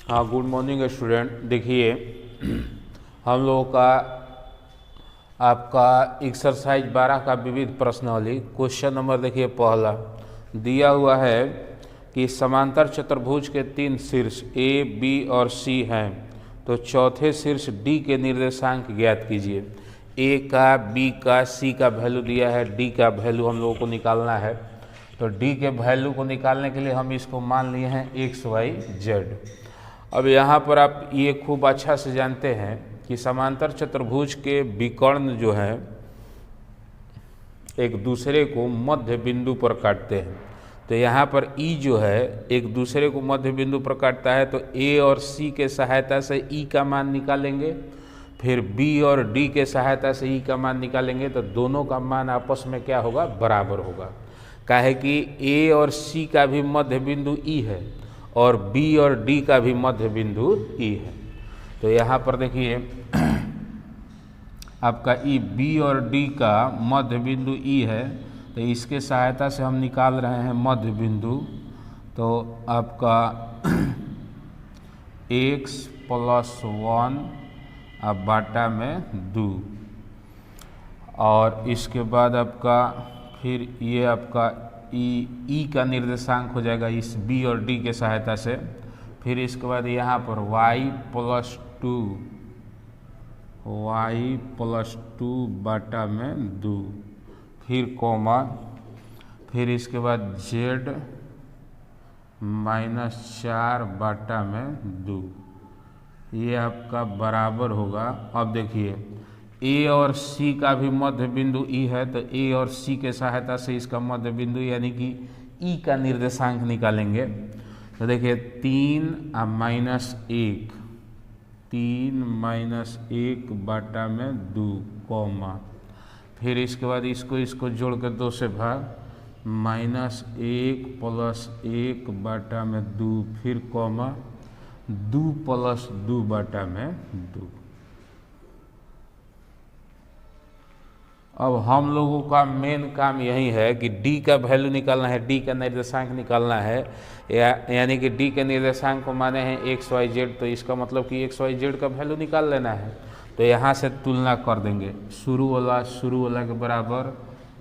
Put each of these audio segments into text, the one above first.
हाँ, good morning student. देखिए, हम लोगों का आपका एक्सरसाइज 12 का विविध प्रश्नावली क्वेश्चन नंबर देखिए पहला दिया हुआ है कि समांतर चतुर्भुज के 3 शीर्ष ए बी और सी हैं, तो चौथे शीर्ष डी के निर्देशांक ज्ञात कीजिए। ए का, बी का, सी का वैल्यू दिया है, डी का वैल्यू हम लोगों को निकालना है। तो डी के वैल्यू को निकालने के लिए हम इसको मान लिए हैं एक्स वाई जेड। अब यहाँ पर आप ये खूब अच्छा से जानते हैं कि समांतर चतुर्भुज के विकर्ण जो हैं एक दूसरे को मध्य बिंदु पर काटते हैं। तो यहाँ पर ई जो है एक दूसरे को मध्य बिंदु पर काटता है, तो ए और सी के सहायता से ई का मान निकालेंगे, फिर बी और डी के सहायता से ई का मान निकालेंगे, तो दोनों का मान आपस में क्या होगा, बराबर होगा। काहे कि ए और सी का भी मध्य बिंदु ई है और बी और डी का भी मध्य बिंदु ई है। तो यहाँ पर देखिए आपका ई बी और डी का मध्य बिंदु ई है, तो इसके सहायता से हम निकाल रहे हैं मध्य बिंदु। तो आपका x + 1 अब बाटा में 2, और इसके बाद आपका फिर ये आपका ई का निर्देशांक हो जाएगा इस बी और डी के सहायता से। फिर इसके बाद यहाँ पर y + 2 बाटा में 2, फिर कॉमा, फिर इसके बाद z -4 बाटा में 2, ये आपका बराबर होगा। अब देखिए ए और सी का भी मध्य बिंदु ई है, तो ए और सी के सहायता से इसका मध्य बिंदु यानी कि ई का निर्देशांक निकालेंगे। तो देखिए 3 - 1 बाटा में 2, कॉमा, फिर इसके बाद इसको जोड़ कर 2 से भाग, -1 + 1 बाटा में 2, फिर कॉमा, 2 + 2 बाटा में 2। अब हम लोगों का मेन काम यही है कि डी का वैल्यू निकालना है, डी का निर्देशांक निकालना है, यानी कि डी के निर्देशांक को माने हैं एक्स वाई जेड। तो इसका मतलब कि एक्स वाई जेड का वैल्यू निकाल लेना है। तो यहाँ से तुलना कर देंगे, शुरू वाला के बराबर,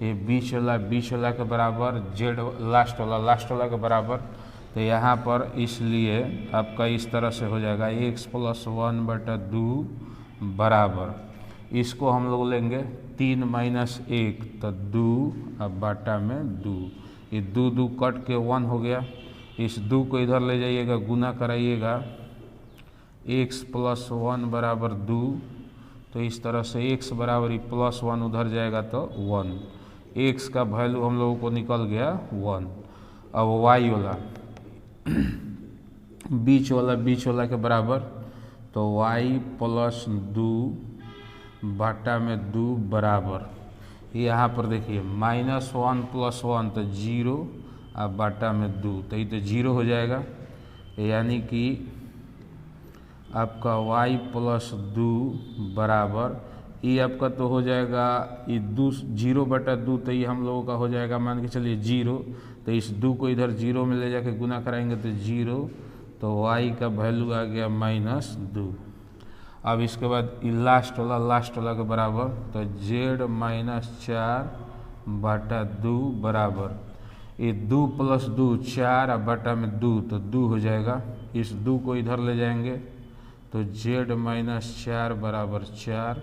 ये बीच वाला के बराबर, जेड लास्ट वाला के बराबर। तो यहाँ पर इसलिए आपका इस तरह से हो जाएगा x + 1 बटा 2 बराबर, इसको हम लोग लेंगे 3 - 1 तो 2 अब बाटा में 2, ये 2 कट के 1 हो गया। इस 2 को इधर ले जाइएगा, गुना कराइएगा, x + 1 बराबर 2, तो इस तरह से x बराबर +1 उधर जाएगा तो 1, x का वैल्यू हम लोगों को निकल गया 1। अब y वाला बीच वाला के बराबर, तो y + 2 बाटा में 2 बराबर, यहाँ पर देखिए -1 + 1 तो 0, अब बाटा में 2, तो ये तो 0 हो जाएगा। यानी कि आपका y + 2 बराबर, ये आपका तो हो जाएगा ये 0 बटा 2, तो ये हम लोगों का हो जाएगा, मान के चलिए 0। तो इस 2 को इधर 0 में ले जाके गुना कराएंगे तो 0, तो y का वैल्यू आ गया -2। अब इसके बाद लास्ट वाला के बराबर, तो z -4 बाटा 2 बराबर, ये 2 + 2 4 और बाटा में 2, तो 2 हो जाएगा। इस 2 को इधर ले जाएंगे तो z -4 बराबर 4,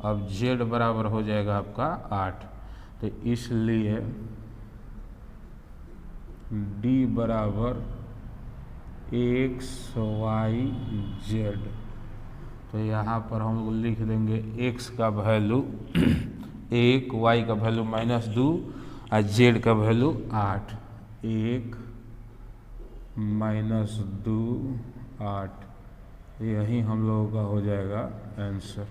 अब z बराबर हो जाएगा आपका 8। तो इसलिए d बराबर x y z। तो यहाँ पर हम लोग लिख देंगे x का वैल्यू 1, y का वैल्यू -2 और z का वैल्यू 8, 1 - 2 8, यही हम लोगों का हो जाएगा आंसर।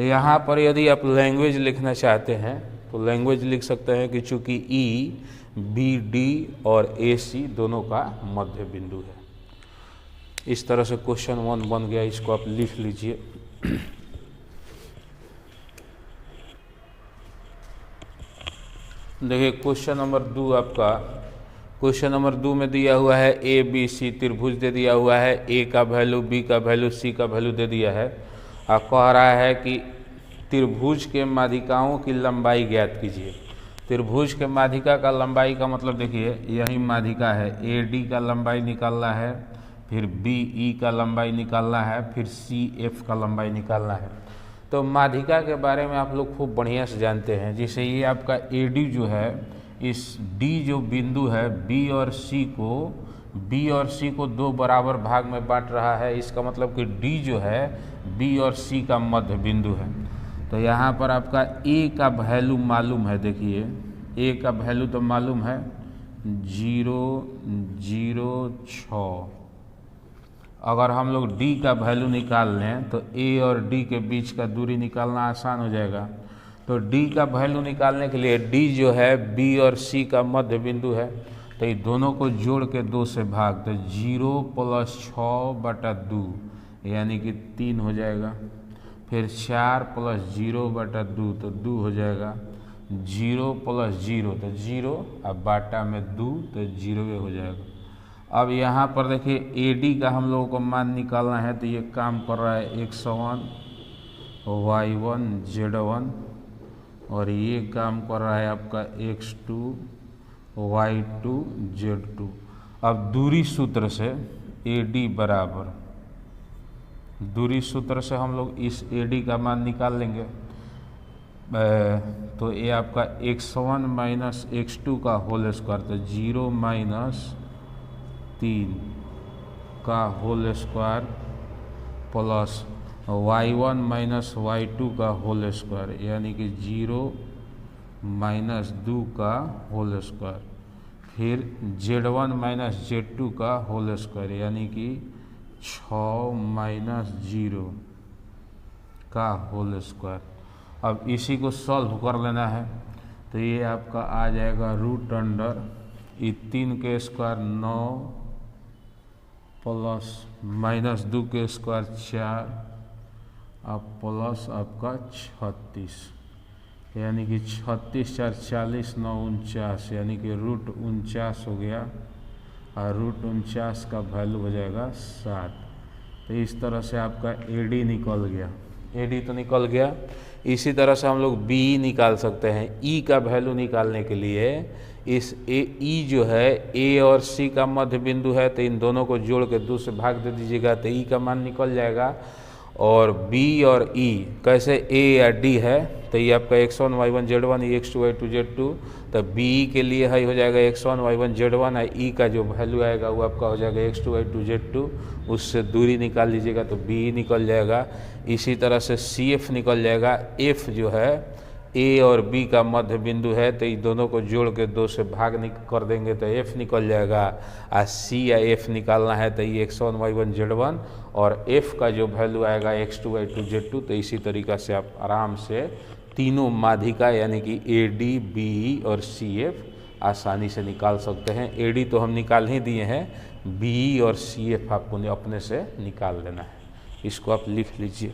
यहाँ पर यदि आप लैंग्वेज लिखना चाहते हैं तो लैंग्वेज लिख सकते हैं कि चूँकि ई बी डी और ए सी दोनों का मध्य बिंदु है। इस तरह से क्वेश्चन 1 बन गया, इसको आप लिख लीजिए। देखिए क्वेश्चन नंबर 2 आपका क्वेश्चन नंबर 2 में दिया हुआ है ए बी सी त्रिभुज दे दिया हुआ है, ए का वैल्यू, बी का वैल्यू, सी का वैल्यू दे दिया है। और कह रहा है कि त्रिभुज के माध्यिकाओं की लंबाई ज्ञात कीजिए। त्रिभुज के माध्यिका का लंबाई का मतलब देखिए, यही माध्यिका है, ए डी का लंबाई निकालना है, फिर बी ई का लंबाई निकालना है, फिर सी एफ का लंबाई निकालना है। तो माध्यिका के बारे में आप लोग खूब बढ़िया से जानते हैं। जैसे ये आपका ए डी जो है, इस डी जो बिंदु है बी और सी को दो बराबर भाग में बांट रहा है। इसका मतलब कि डी जो है बी और सी का मध्य बिंदु है। तो यहाँ पर आपका ए का वैल्यू मालूम है। देखिए ए का वैल्यू तो मालूम है 0.006। अगर हम लोग डी का वैल्यू निकाल लें तो ए और डी के बीच का दूरी निकालना आसान हो जाएगा। तो डी का वैल्यू निकालने के लिए डी जो है बी और सी का मध्य बिंदु है, तो ये दोनों को जोड़ के 2 से भाग, तो 0 + 6/2 यानी कि 3 हो जाएगा। फिर 4 + 0/2 तो 2 हो जाएगा। 0 + 0 तो 0, अब बाटा में 2 तो 0 हो जाएगा। अब यहाँ पर देखिए ए डी का हम लोगों को मान निकालना है, तो ये काम कर रहा है x1 y1 z1 और ये काम कर रहा है आपका x2 y2 z2। अब दूरी सूत्र से ए डी बराबर, दूरी सूत्र से हम लोग इस ए डी का मान निकाल लेंगे। तो ये आपका x1 - x2 का होल स्क्वायर, तो 0 - 3 का whole square plus y1 - y2 का होल स्क्वायर यानी कि 0 - 2 का होल स्क्वायर, फिर z1 - z2 का होल स्क्वायर यानी कि 6 - 0 का होल स्क्वायर। अब इसी को सॉल्व कर लेना है, तो ये आपका आ जाएगा √ 3 के स्क्वायर 9 प्लस -2 के स्क्वायर 4 अब प्लस आपका 36 यानी कि 36 × 4 = 40 9 49 यानी कि √49 हो गया और √49 का वैल्यू हो जाएगा 7। तो इस तरह से आपका ए डी निकल गया। ए डी तो निकल गया। इसी तरह से हम लोग बी निकाल सकते हैं। ई का वैल्यू निकालने के लिए इस ई जो है ए और सी का मध्य बिंदु है, तो इन दोनों को जोड़ के 2 से भाग दे दीजिएगा, तो ई का मान निकल जाएगा। और बी और ई कैसे ए या डी है, तो ये आपका x1 y1 z1, ये x2 y2 z2। तो बी के लिए है हो जाएगा x1 y1 z1 और ई का जो वैल्यू आएगा वो आपका हो जाएगा x2 y2 z2। उससे दूरी निकाल लीजिएगा तो बी निकल जाएगा। इसी तरह से सी एफ निकल जाएगा। एफ जो है ए और बी का मध्य बिंदु है, तो इन दोनों को जोड़ के 2 से भाग कर देंगे तो एफ निकल जाएगा। और सी या एफ निकालना है तो ये x1 y1 z1 और एफ का जो वैल्यू आएगा x2 y2 z2। तो इसी तरीक़ा से आप आराम से तीनों माध्यिका यानी कि ए डी बी ई और सी एफ आसानी से निकाल सकते हैं। ए डी तो हम निकाल ही दिए हैं, बी ई और सी एफ आपको अपने से निकाल लेना है। इसको आप लिख लीजिए।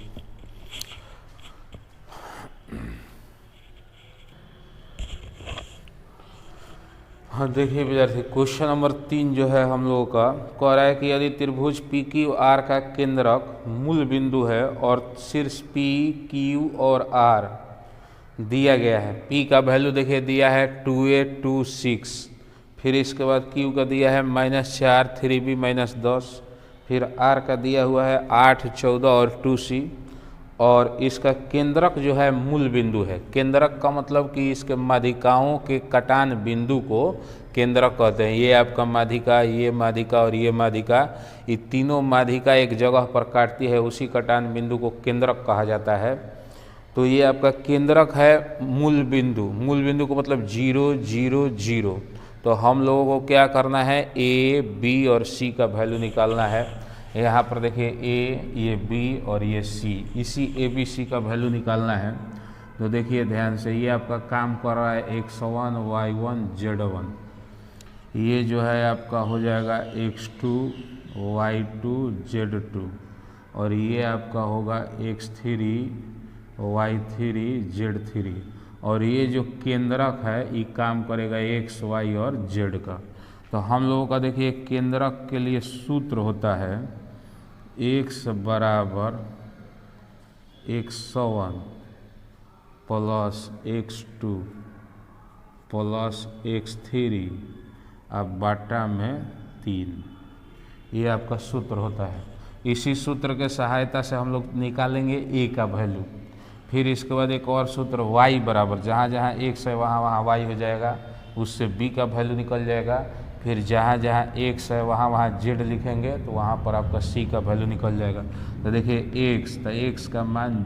हाँ देखिए विद्यार्थी, क्वेश्चन नंबर 3 जो है हम लोगों का कह रहा है कि यदि त्रिभुज पी क्यू आर का केंद्रक मूल बिंदु है और शीर्ष पी क्यू और आर दिया गया है। पी का वैल्यू देखिए दिया है 2a26, फिर इसके बाद क्यू का दिया है -4 3b -10, फिर आर का दिया हुआ है 8 14 और 2c। और इसका केंद्रक जो है मूल बिंदु है। केंद्रक का मतलब कि इसके माध्यिकाओं के कटान बिंदु को केंद्रक कहते हैं। ये आपका माध्यिका, ये माध्यिका और ये माध्यिका, ये तीनों माध्यिका एक जगह पर काटती है, उसी कटान बिंदु को केंद्रक कहा जाता है। तो ये आपका केंद्रक है मूल बिंदु। मूल बिंदु को मतलब 0 0 0। तो हम लोगों को क्या करना है, ए बी और सी का वैल्यू निकालना है। यहाँ पर देखिए ए, ये बी और ये सी, इसी ए बी सी का वैल्यू निकालना है। तो देखिए ध्यान से, ये आपका काम कर रहा है x1 y1 z1, ये जो है आपका हो जाएगा x2 y2 z2 और ये आपका होगा x3 y3 z3। और ये जो केंद्रक है ये काम करेगा x y और z का। तो हम लोगों का देखिए केंद्रक के लिए सूत्र होता है x बराबर 101 प्लस x2 प्लस x3 अब बाटा में 3, ये आपका सूत्र होता है। इसी सूत्र के सहायता से हम लोग निकालेंगे a का वैल्यू। फिर इसके बाद एक और सूत्र y बराबर, जहाँ जहाँ x है वहाँ वहाँ y हो जाएगा, उससे b का वैल्यू निकल जाएगा। फिर जहाँ जहाँ x है वहाँ वहाँ z लिखेंगे तो वहाँ पर आपका c का वैल्यू निकल जाएगा। तो देखिए x, तो x का मान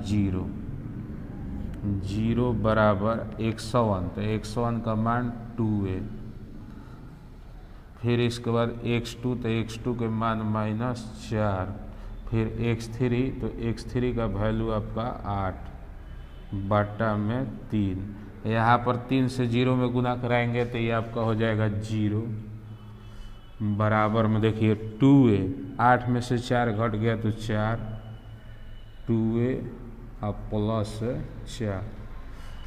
0 बराबर 101, तो 101 का मान 2a। फिर इसके बाद x2, तो x2 के मान -4। फिर x3, तो x3 का वैल्यू आपका 8 बाटा में 3। यहाँ पर 3 से 0 में गुना कराएंगे तो ये आपका हो जाएगा 0 बराबर में देखिए 2a, 8 में से 4 घट गया तो 4, 2a अब प्लस 4।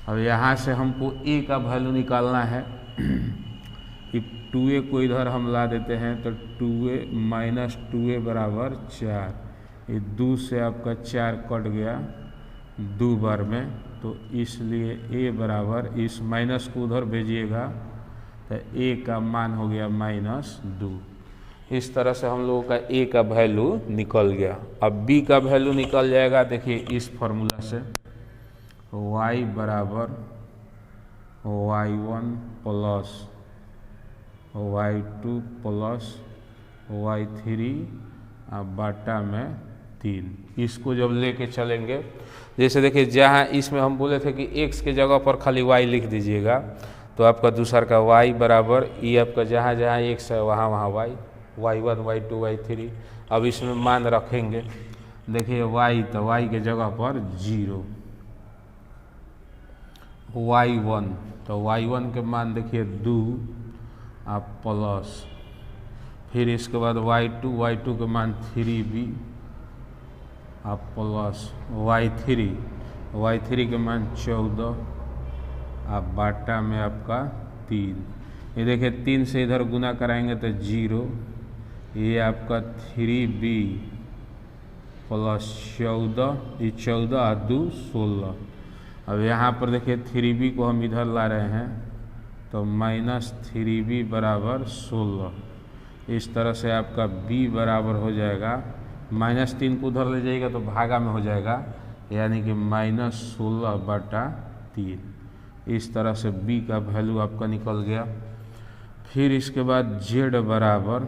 अब यहाँ से हमको a का वैल्यू निकालना है कि 2a को इधर हम ला देते हैं तो 2a माइनस 2a बराबर 4। ये 2 से आपका 4 कट गया 2 बार में, तो इसलिए a बराबर, इस माइनस को उधर भेजिएगा तो a का मान हो गया -2। इस तरह से हम लोगों का a का वैल्यू निकल गया। अब b का वैल्यू निकल जाएगा देखिए इस फॉर्मूला से, y बराबर y1 plus y2 plus y3 अब बाटा में 3। इसको जब लेके चलेंगे, जैसे देखिए जहाँ इसमें हम बोले थे कि x के जगह पर खाली y लिख दीजिएगा, तो आपका दूसरा का y बराबर, ये आपका जहाँ जहाँ x है वहाँ वहाँ y, y1 y2 y3। अब इसमें मान रखेंगे, देखिए y, तो y के जगह पर 0, y1, तो y1 के मान देखिए 2 आप प्लस, फिर इसके बाद y2 के मान 3b आप प्लस y3 के मान 14 आप बाटा में आपका 3। ये देखिए 3 से इधर गुना कराएंगे तो 0, ये आपका 3b प्लस 14, ये 14 और 2 16। अब यहाँ पर देखिए 3b को हम इधर ला रहे हैं तो -3b बराबर 16। इस तरह से आपका b बराबर हो जाएगा, -3 को उधर ले जाइएगा तो भागा में हो जाएगा, यानी कि -16 बटा 3। इस तरह से b का वैल्यू आपका निकल गया। फिर इसके बाद z बराबर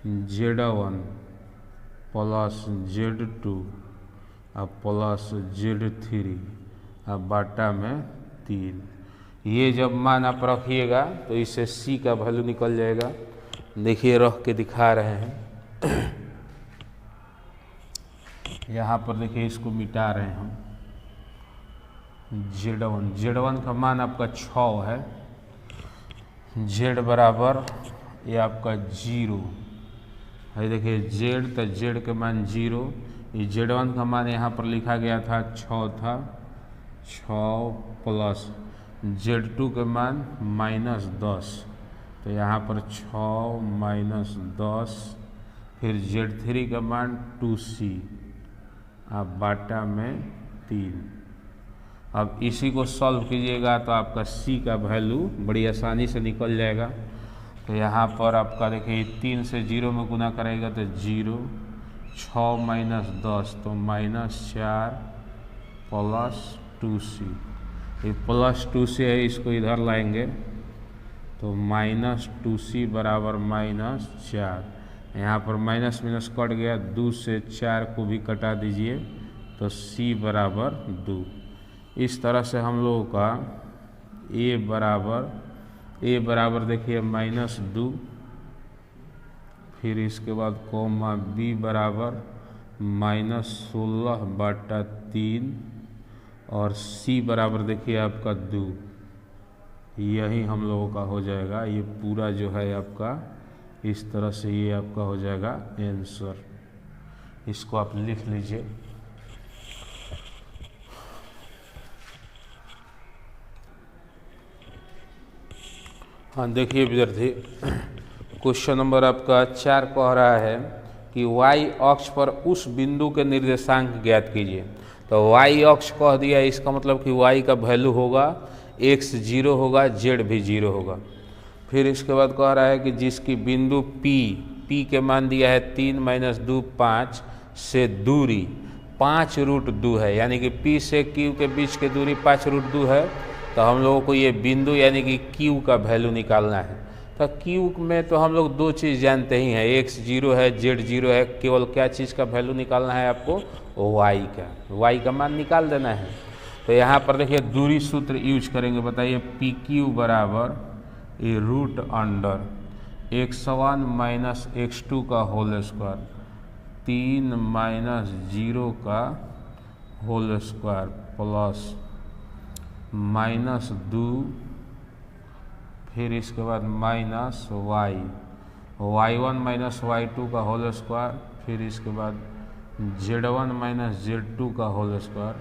z1 प्लस z2 अब प्लस z3 अब बाटा में 3। ये जब मान आप रखिएगा तो इससे c का वैल्यू निकल जाएगा। देखिए रख के दिखा रहे हैं यहाँ पर देखिए, इसको मिटा रहे हैं हम। z1 का मान आपका 6 है, z बराबर ये आपका 0 है। देखिए z, तो z के मान 0, ये z1 का मान यहाँ पर लिखा गया था 6 था, 6 प्लस z2 के मान -10, तो यहाँ पर 6 - 10, फिर z3 का मान 2c अब बाटा में 3। अब इसी को सॉल्व कीजिएगा तो आपका c का वैल्यू बड़ी आसानी से निकल जाएगा। तो यहाँ पर आपका देखिए 3 से 0 में गुना करेगा तो 0, 6 - 10 तो -4 प्लस 2c, ये प्लस 2c है, इसको इधर लाएंगे तो -2c बराबर -4। यहाँ पर माइनस माइनस कट गया, 2 से 4 को भी कटा दीजिए तो c बराबर 2। इस तरह से हम लोगों का a बराबर देखिए -2, फिर इसके बाद कोमा b बराबर -16 बटा 3 और c बराबर देखिए आपका 2। यही हम लोगों का हो जाएगा, ये पूरा जो है आपका इस तरह से ये आपका हो जाएगा आंसर। इसको आप लिख लीजिए। हाँ देखिए विद्यार्थी, क्वेश्चन नंबर आपका 4 कह रहा है कि y अक्ष पर उस बिंदु के निर्देशांक ज्ञात कीजिए। तो y अक्ष कह दिया, इसका मतलब कि y का वैल्यू होगा x 0 होगा, z भी 0 होगा। फिर इसके बाद कह रहा है कि जिसकी बिंदु p के मान दिया है 3 - 2 5 से दूरी 5√2 है, यानी कि p से q के बीच की दूरी 5√2 है। तो हम लोगों को ये बिंदु यानी कि q का वैल्यू निकालना है। तो q में तो हम लोग दो चीज़ जानते ही हैं, x 0 है, z 0 है। केवल क्या चीज़ का वैल्यू निकालना है आपको? y का मान निकाल देना है। तो यहाँ पर देखिए दूरी सूत्र यूज करेंगे। बताइए PQ बराबर √* x1 - x2 का होल स्क्वायर 3 - 0 का होल स्क्वायर प्लस -2, फिर इसके बाद माइनस y1 - y2 का होल स्क्वायर, फिर इसके बाद z1 - z2 का होल स्क्वायर,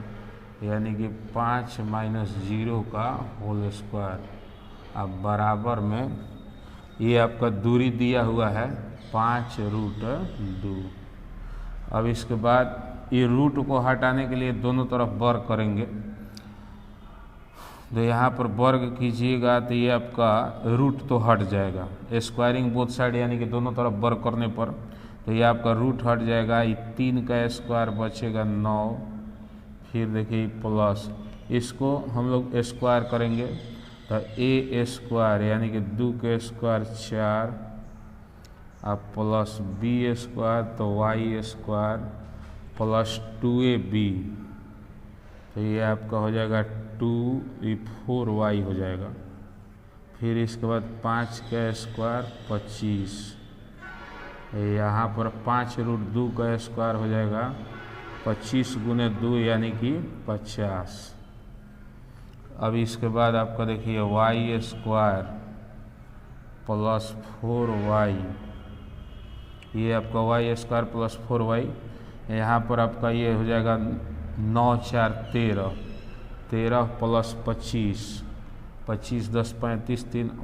यानी कि 5 - 0 का होल स्क्वायर। अब बराबर में ये आपका दूरी दिया हुआ है 5√2। अब इसके बाद ये रूट को हटाने के लिए दोनों तरफ वर्ग करेंगे। तो यहाँ पर वर्ग कीजिएगा तो ये आपका रूट तो हट जाएगा, स्क्वायरिंग बोथ साइड यानी कि दोनों तरफ वर्ग करने पर तो ये आपका रूट हट जाएगा। ये 3 का स्क्वायर बचेगा 9, फिर देखिए प्लस इसको हम लोग स्क्वायर करेंगे तो a स्क्वायर यानी कि 2 के स्क्वायर 4, अब प्लस b स्क्वायर तो y स्क्वायर प्लस 2ab, तो ये आपका हो जाएगा 4y हो जाएगा। फिर इसके बाद 5 का स्क्वायर 25, यहाँ पर 5√2 का स्क्वायर हो जाएगा 25 × 2 यानी कि 50। अब इसके बाद आपका देखिए y स्क्वायर प्लस 4y, ये आपका y स्क्वायर प्लस 4y, यहाँ पर आपका ये हो जाएगा 9 × 4 = 13 प्लस 25, 25 × 10 = 35, 3 =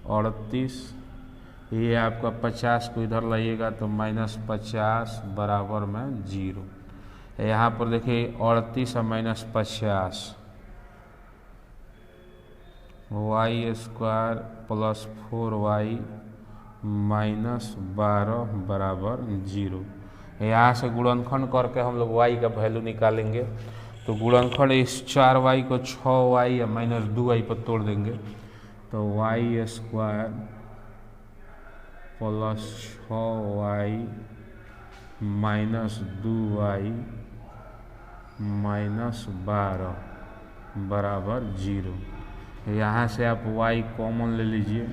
38, ये आपका 50 को इधर लाइएगा तो -50 बराबर में 0। यहाँ पर देखिए 38 और -50, y स्क्वायर प्लस 4y -12 बराबर 0। यहाँ से गुणनखंड करके हम लोग y का वैल्यू निकालेंगे। तो गुणनखंड इस 4y को 6y या -2y पर तोड़ देंगे तो y square plus 6y -2y -12 बराबर 0। यहाँ से आप y कॉमन ले लीजिए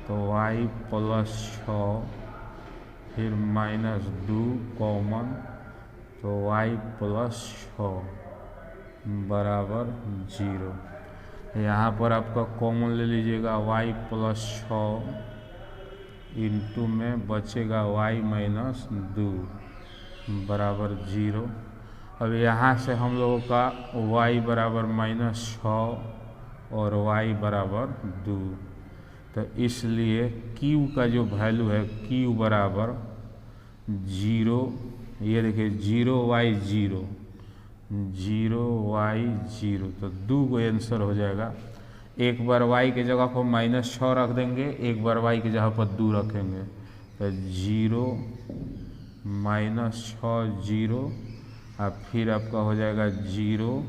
तो y प्लस 6 फिर -2 कॉमन तो y प्लस 6 बराबर 0। यहाँ पर आपका कॉमन ले लीजिएगा y प्लस 6 इंटू में बचेगा y -2 बराबर 0। अब यहाँ से हम लोगों का y बराबर -6 और y बराबर 2, तो इसलिए q का जो वैल्यू है q बराबर 0, ये देखिए 0y0 0y0, तो 2 को आंसर हो जाएगा। एक बार y के जगह पर -6 रख देंगे, एक बार y की जगह पर 2 रखेंगे तो 0 -6 0, अब फिर आपका हो जाएगा 0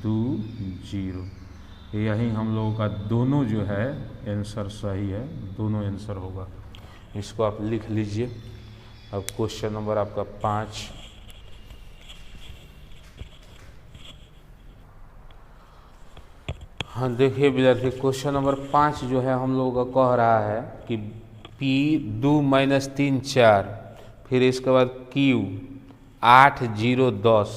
2 0। यही हम लोगों का दोनों जो है आंसर सही है, दोनों आंसर होगा। इसको आप लिख लीजिए। अब क्वेश्चन नंबर आपका 5, हाँ देखिए विद्यार्थी, क्वेश्चन नंबर 5 जो है हम लोगों का कह रहा है कि P 2 - 3 4, फिर इसके बाद Q 8 0 10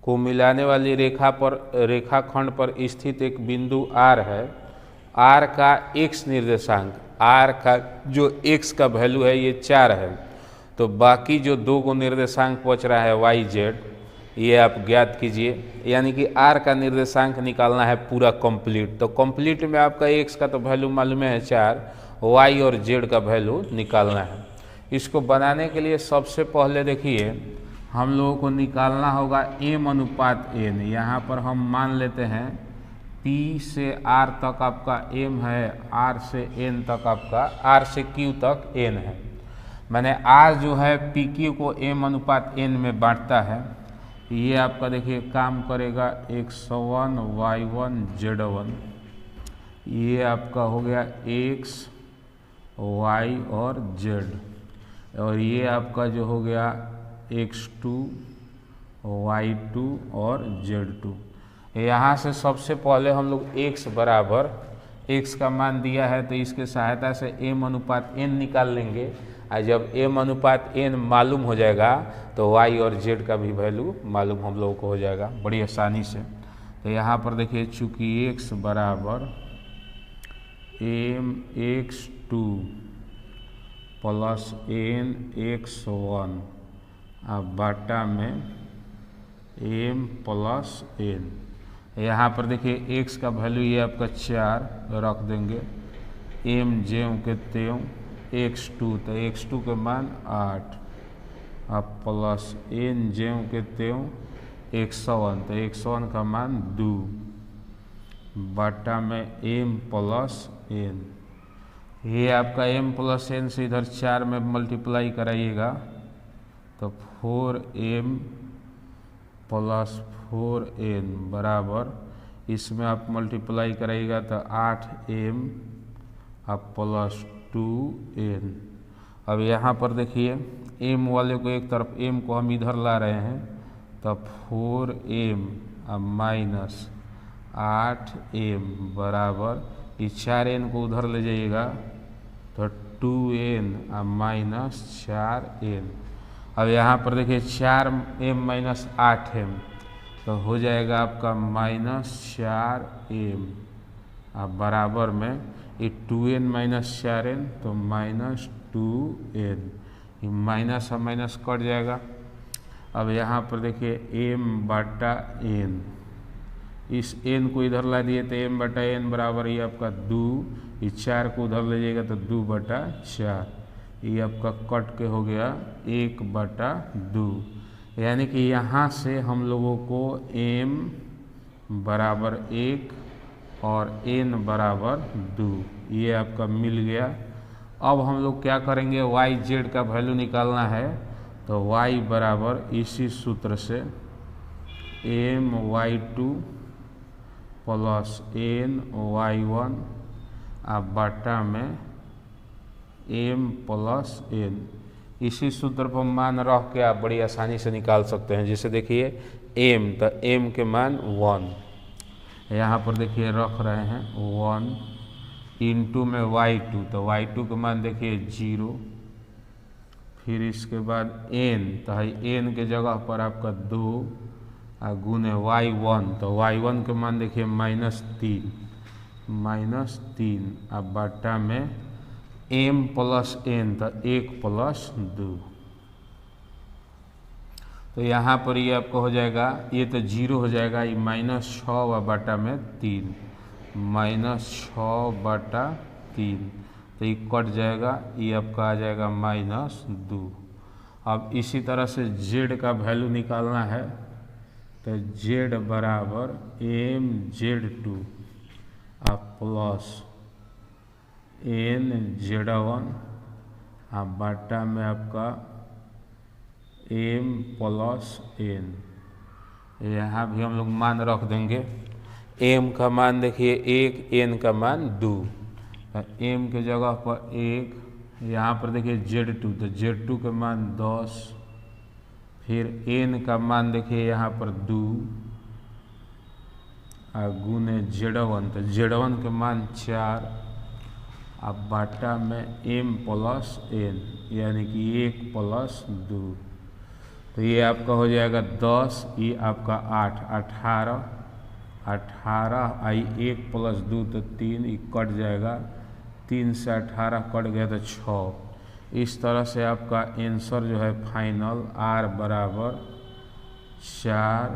को मिलाने वाली रेखाखंड पर स्थित एक बिंदु R है। R का x निर्देशांक, R का जो x का वैल्यू है ये 4 है, तो बाकी जो 2 को निर्देशांक बच रहा है y z, ये आप ज्ञात कीजिए। यानी कि आर का निर्देशांक निकालना है पूरा कंप्लीट। तो कंप्लीट में आपका एक्स का तो वैल्यू मालूम है 4, वाई और जेड का वैल्यू निकालना है। इसको बनाने के लिए सबसे पहले देखिए हम लोगों को निकालना होगा एम अनुपात एन। यहाँ पर हम मान लेते हैं P से R तक आपका M है, R से N तक आपका, R से Q तक N है। मैंने R जो है PQ को M अनुपात N में बांटता है। ये आपका देखिए काम करेगा X1 Y1 Z1, ये आपका हो गया X Y और Z, और ये आपका जो हो गया X2 Y2 और Z2। यहाँ से सबसे पहले हम लोग x बराबर x का मान दिया है तो इसके सहायता से m अनुपात n निकाल लेंगे। और जब m अनुपात n मालूम हो जाएगा तो y और z का भी वैल्यू मालूम हम लोगों को हो जाएगा बड़ी आसानी से। तो यहाँ पर देखिए चूँकि x बराबर m x2 plus n x1 बटा में m प्लस n। यहाँ पर देखिए x का वैल्यू ये आपका 4 रख देंगे, m ज्यों के त्यों x2 तो x2 के मान 8 अब प्लस n ज्यों के त्यों x1 तो x1 का मान 2 बटा में m प्लस n। ये आपका m प्लस n से इधर 4 में मल्टीप्लाई कराइएगा तो 4m प्लस 4n बराबर, इसमें आप मल्टीप्लाई कराइएगा तो 8m अब प्लस 2n। अब यहाँ पर देखिए m वाले को एक तरफ, m को हम इधर ला रहे हैं तो 4m अब माइनस 8m बराबर, इस 4n को उधर ले जाइएगा तो 2n अब माइनस 4n। अब यहाँ पर देखिए 4m माइनस 8m तो हो जाएगा आपका माइनस 4m अब बराबर में ये 2n माइनस 4n तो माइनस 2n, ये माइनस और माइनस कट जाएगा। अब यहाँ पर देखिए m बटा n, इस n को इधर ला दिए तो m बटा n बराबर ये आपका 2, इस 4 को उधर ले जाएगा तो 2 बटा 4, ये आपका कट के हो गया 1 बटा 2। यानी कि यहाँ से हम लोगों को m बराबर 1 और n बराबर 2 ये आपका मिल गया। अब हम लोग क्या करेंगे, y z का वैल्यू निकालना है तो y बराबर इसी सूत्र से m y2 plus n y1 अब बटा में m प्लस n। इसी सूत्र पर मान रख के आप बड़ी आसानी से निकाल सकते हैं। जैसे देखिए m तो m के मान 1, यहाँ पर देखिए रख रहे हैं 1 इंटू में y2 तो y2 के मान देखिए 0, फिर इसके बाद n तो n के जगह पर आपका 2 और गुने y1 तो y1 के मान देखिए -3 अब बटा में m प्लस n तो 1 प्लस 2। तो यहाँ पर ये आपको हो जाएगा, ये तो 0 हो जाएगा, ये -6 बटा में 3 -6 बटा 3 तो ये कट जाएगा, ये आपका आ जाएगा -2। अब इसी तरह से z का वैल्यू निकालना है तो z बराबर mz2 अब प्लस n z1 अब बटा में आपका m प्लस n। यहाँ भी हम लोग मान रख देंगे, m का मान देखिए 1, n का मान 2, m के जगह पर 1, यहाँ पर देखिए z2 तो z2 के मान 10, फिर n का मान देखिए यहाँ पर 2 और गुने z1 तो z1 के मान 4 अब बटा में m प्लस n यानी कि 1 प्लस 2। तो ये आपका हो जाएगा 10, ये आपका 18 आई 1 प्लस 2 तो 3, ये कट जाएगा, 3 से 18 कट गया तो 6। इस तरह से आपका आंसर जो है फाइनल r बराबर 4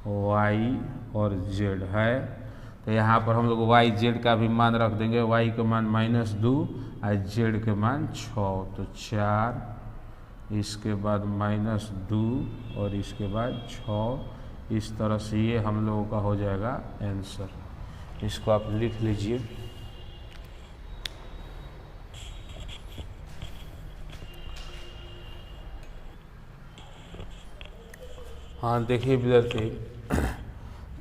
वाई और जेड है। तो यहाँ पर हम लोग वाई जेड का भी मान रख देंगे, वाई के मान -2 और जेड के मान 6। तो 4, इसके बाद -2 और इसके बाद 6। इस तरह से ये हम लोगों का हो जाएगा आंसर। इसको आप लिख लीजिए। हाँ देखिए विद्यार्थी,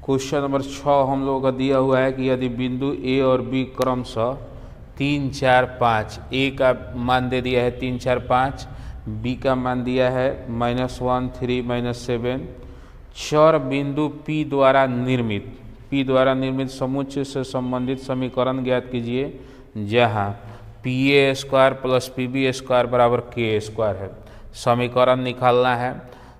क्वेश्चन नंबर 6 हम लोगों का दिया हुआ है कि यदि बिंदु ए और बी क्रमशः 3, 4, 5, ए का मान दे दिया है 3, 4, 5, बी का मान दिया है -1, 3, -7, चर बिंदु P द्वारा निर्मित समुच्चय से संबंधित समीकरण ज्ञात कीजिए जहाँ PA² + PB² बराबर K² है। समीकरण निकालना है।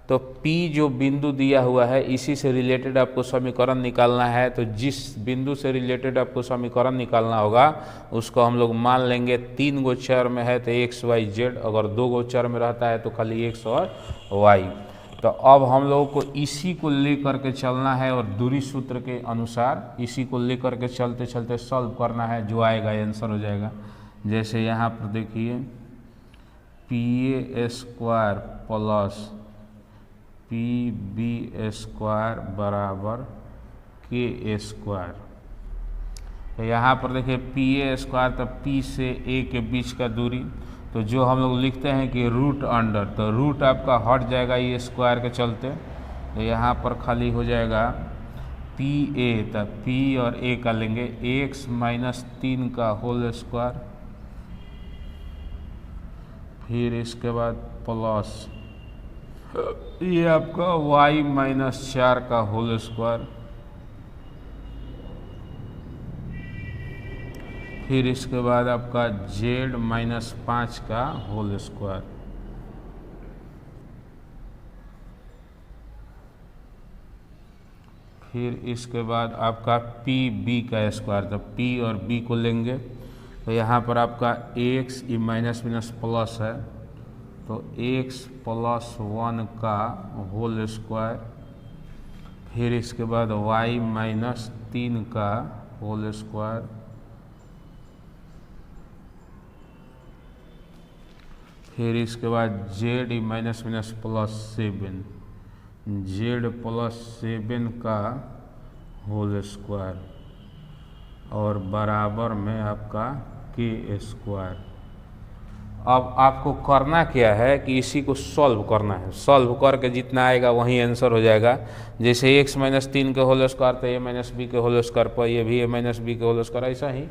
तो P जो बिंदु दिया हुआ है इसी से रिलेटेड आपको समीकरण निकालना है। तो जिस बिंदु से रिलेटेड आपको समीकरण निकालना होगा उसको हम लोग मान लेंगे 3 गो चर में है तो x, y, z, अगर 2 गो चर में रहता है तो खाली x और y। तो अब हम लोगों को इसी को लेकर के चलना है और दूरी सूत्र के अनुसार इसी को लेकर के चलते चलते सॉल्व करना है, जो आएगा आंसर हो जाएगा। जैसे यहाँ पर देखिए PA² + PB² बराबर K²। तो यहाँ पर देखिए PA² तो P से A के बीच का दूरी, तो जो हम लोग लिखते हैं कि √अंडर, तो रूट आपका हट जाएगा ये स्क्वायर के चलते। तो यहाँ पर खाली हो जाएगा PA, तो P और A का लेंगे x - 3 का होल स्क्वायर, फिर इसके बाद प्लस ये आपका y - 4 का होल स्क्वायर, फिर इसके बाद आपका z - 5 का होल स्क्वायर, फिर इसके बाद आपका PB का स्क्वायर। तो P और B को लेंगे तो यहाँ पर आपका x ये माइनस प्लस है तो x + 1 का होल स्क्वायर, फिर इसके बाद y - 3 का होल स्क्वायर, फिर इसके बाद z -+7, z + 7 का होल स्क्वायर और बराबर में आपका K²। अब आपको करना क्या है कि इसी को सॉल्व करना है। सॉल्व करके जितना आएगा वही आंसर हो जाएगा। जैसे x - 3 के होल स्क्वायर तो a - b के होल स्क्वायर पर ये भी a - b के होल स्क्वायर, ऐसा ही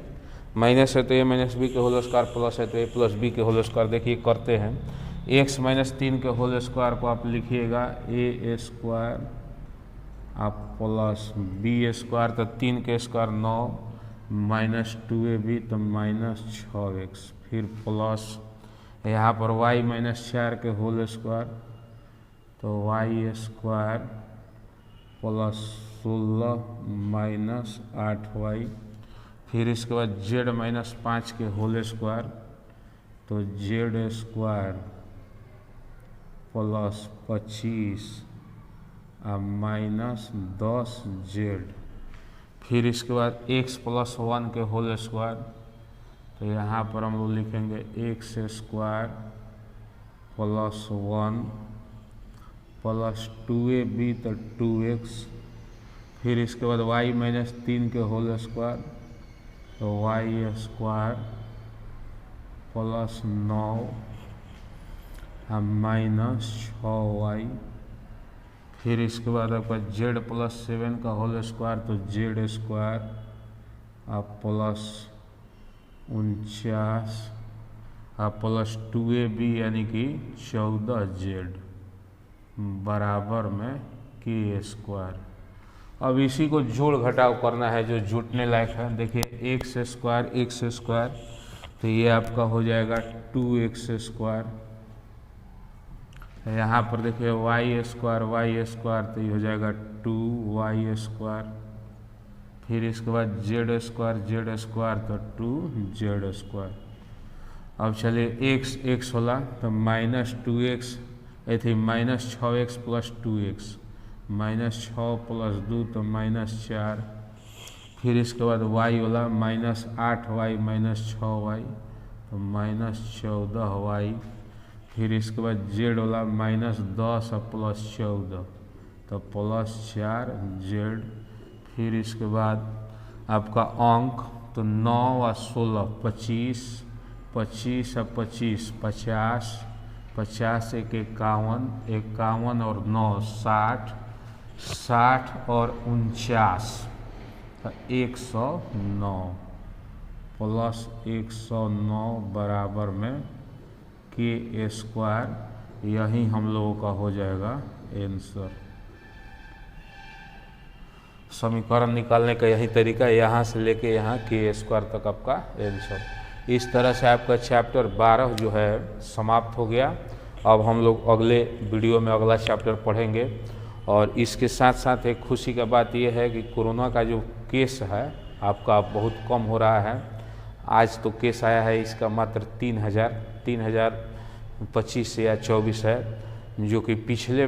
माइनस है तो a - b के होल स्क्वायर, प्लस है तो a + b के होल स्क्वायर। देखिए करते हैं, x - 3 के होल स्क्वायर को आप लिखिएगा a² आप प्लस b², तो 3 के स्क्वायर 9 - 2ab तो -6x, फिर प्लस यहाँ पर y - 4 के होल स्क्वायर तो y² + 16 - 8y, फिर इसके बाद z - 5 के होल स्क्वायर तो z² + 25 -10z, फिर इसके बाद x + 1 के होल स्क्वायर तो यहाँ पर हम लोग लिखेंगे x² + 1 + 2ab तो 2x, फिर इसके बाद y - 3 के होल स्क्वायर तो y² + 9 -6y, फिर इसके बाद आपका z + 7 का होल स्क्वायर तो z² आप प्लस 49 प्लस 2ab यानी कि 14z बराबर में K²। अब इसी को जोड़ घटाव करना है जो जुटने लायक है। देखिए x² तो ये आपका हो जाएगा 2x²। यहाँ पर देखिए y² तो ये हो जाएगा 2y², फिर इसके बाद z² तो 2z²। अब चलिए x होला तो -2x ये थी -6x + 2x, -6 + 2 तो -4, फिर इसके बाद y वाला -8y - 6y तो -14y, फिर इसके बाद z वाला -10 + 14 तो +4z, फिर इसके बाद आपका अंक तो 9 और 16 25, 25 और 25 50, 50 एक 51, 51 और 9 60, 60 और 49 तो 109 + 109 बराबर में k²। यही हम लोगों का हो जाएगा आंसर। समीकरण निकालने का यही तरीका, यहाँ से लेके यहाँ k² तक आपका आंसर। इस तरह से आपका चैप्टर 12 जो है समाप्त हो गया। अब हम लोग अगले वीडियो में अगला चैप्टर पढ़ेंगे। और इसके साथ साथ एक खुशी का बात यह है कि कोरोना का जो केस है आपका बहुत कम हो रहा है। आज तो केस आया है इसका मात्र 3025 या 24 है, जो कि पिछले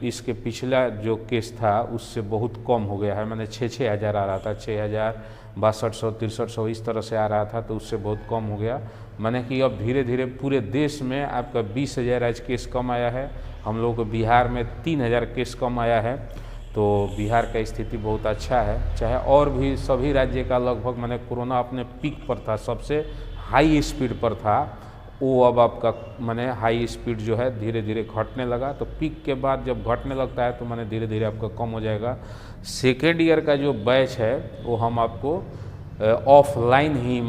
इसके पिछला जो केस था उससे बहुत कम हो गया है। 6 हज़ार आ रहा था, 6000, 6200, 6300 इस तरह से आ रहा था, तो उससे बहुत कम हो गया। कि अब धीरे धीरे पूरे देश में आपका 20,000 आज केस कम आया है। हम लोग को बिहार में 3000 केस कम आया है। तो बिहार का स्थिति बहुत अच्छा है। चाहे और भी सभी राज्य का लगभग कोरोना अपने पीक पर था, सबसे हाई स्पीड पर था, वो अब आपका हाई स्पीड जो है धीरे धीरे घटने लगा। तो पीक के बाद जब घटने लगता है तो धीरे धीरे आपका कम हो जाएगा। सेकेंड ईयर का जो बैच है वो हम आपको ऑफलाइन ही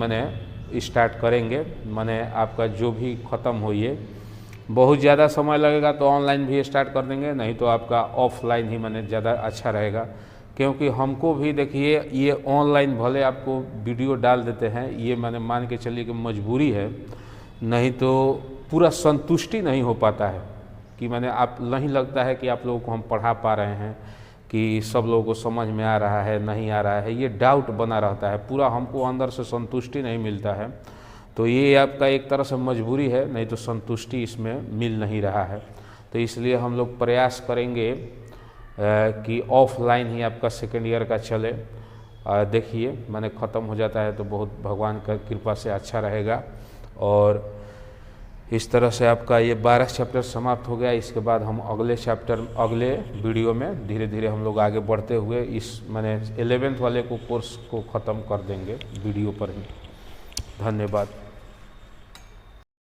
स्टार्ट करेंगे। आपका जो भी ख़त्म हो, ये बहुत ज़्यादा समय लगेगा तो ऑनलाइन भी स्टार्ट कर देंगे, नहीं तो आपका ऑफलाइन ही ज़्यादा अच्छा रहेगा। क्योंकि हमको भी देखिए, ये ऑनलाइन भले आपको वीडियो डाल देते हैं, ये मान के चलिए कि मजबूरी है, नहीं तो पूरा संतुष्टि नहीं हो पाता है कि आप नहीं लगता है कि आप लोगों को हम पढ़ा पा रहे हैं, कि सब लोगों को समझ में आ रहा है नहीं आ रहा है, ये डाउट बना रहता है, पूरा हमको अंदर से संतुष्टि नहीं मिलता है। तो ये आपका एक तरह से मजबूरी है, नहीं तो संतुष्टि इसमें मिल नहीं रहा है। तो इसलिए हम लोग प्रयास करेंगे कि ऑफलाइन ही आपका सेकेंड ईयर का चले। देखिए ख़त्म हो जाता है तो बहुत भगवान का कृपा से अच्छा रहेगा। और इस तरह से आपका ये 12 चैप्टर समाप्त हो गया। इसके बाद हम अगले वीडियो में धीरे धीरे हम लोग आगे बढ़ते हुए इस 11th वाले कोर्स को ख़त्म कर देंगे वीडियो पर ही। धन्यवाद।